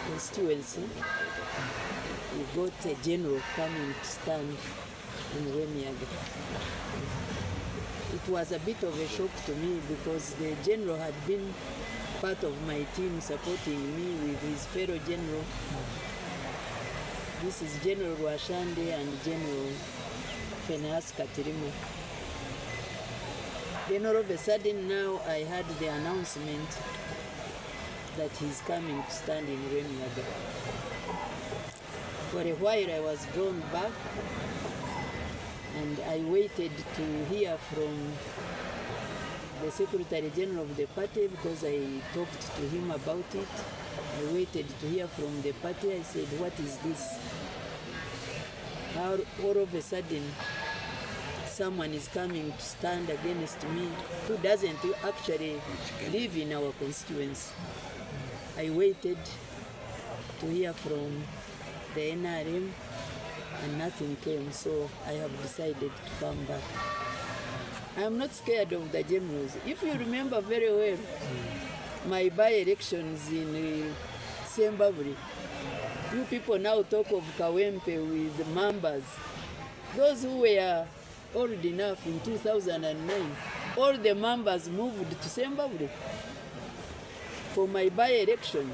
constituency, we got a general coming to stand in Rwemiyaga. It was a bit of a shock to me because the general had been part of my team supporting me with his fellow general. This is General Rwashande and General Pheneas Katirimo. Then all of a sudden now I had the announcement that he's coming to stand in Rwemiyaga. For a while I was drawn back and I waited to hear from the Secretary General of the party because I talked to him about it. I waited to hear from the party. I said, what is this? How all of a sudden someone is coming to stand against me who doesn't actually live in our constituency. I waited to hear from the NRM and nothing came, so I have decided to come back. I am not scared of the generals. If you remember very well, my by-elections in Ssembabule, you people now talk of Kawempe with members. Those who were old enough in 2009, all the members moved to Ssembabule for my by-election.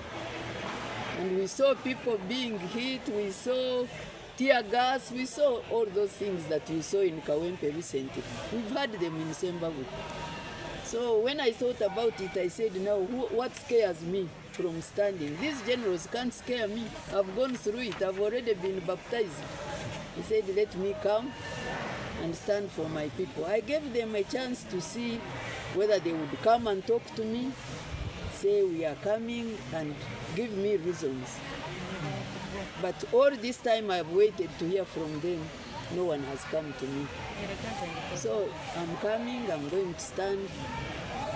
And we saw people being hit, we saw tear gas, we saw all those things that you saw in Kawempe recently. We've had them in Ssembabule. So when I thought about it, I said, now what scares me from standing? These generals can't scare me. I've gone through it. I've already been baptized. He said, let me come and stand for my people. I gave them a chance to see whether they would come and talk to me, say we are coming, and give me reasons. But all this time I've waited to hear from them. No one has come to me. So I'm coming, I'm going to stand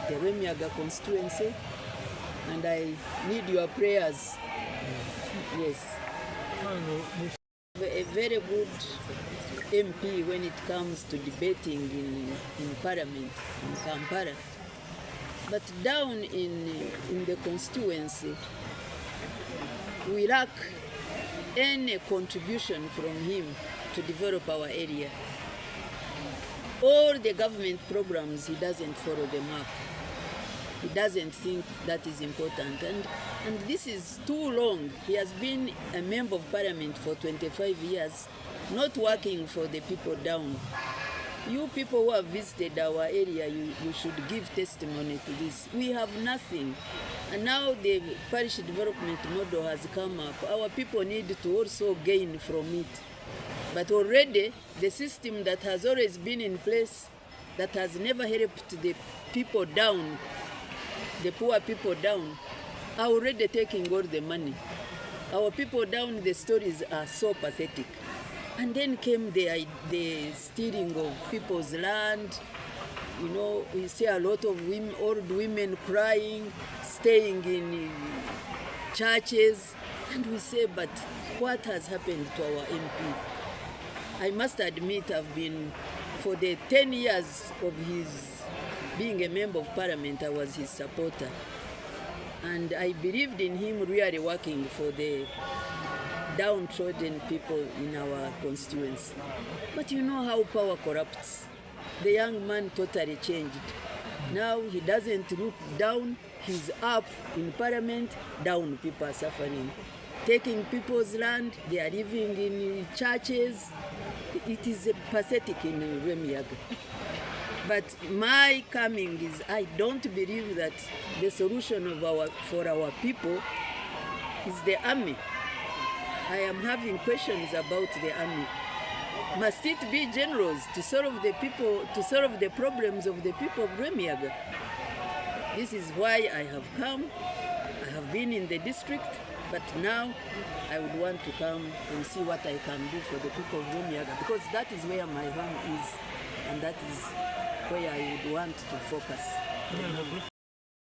the Rwemiyaga constituency, and I need your prayers. Yes. A very good MP when it comes to debating in Parliament, in Kampala. But down in the constituency, we lack any contribution from him to develop our area. All the government programs, he doesn't follow them up. He doesn't think that is important. And this is too long. He has been a member of parliament for 25 years, not working for the people down. You people who have visited our area, you should give testimony to this. We have nothing. And now the parish development model has come up. Our people need to also gain from it. But already the system that has always been in place, that has never helped the people down, the poor people down, are already taking all the money. Our people down, the stories are so pathetic. And then came the stealing of people's land. You know, we see a lot of women, old women crying, staying in churches. And we say, but what has happened to our MP? I must admit I've been, for the 10 years of his being a member of parliament, I was his supporter. And I believed in him really working for the downtrodden people in our constituency. But you know how power corrupts. The young man totally changed. Now he doesn't look down, he's up in parliament, down people are suffering. Taking people's land, they are living in churches. It is pathetic in Rwemiyaga. But my coming is, I don't believe that the solution for our people is the army. I am having questions about the army. Must it be generals to solve the problems of the people of Rwemiyaga? This is why I have come. I have been in the district, but now I would want to come and see what I can do for the people of Rwemiyaga, because that is where my home is, and that is where I would want to focus.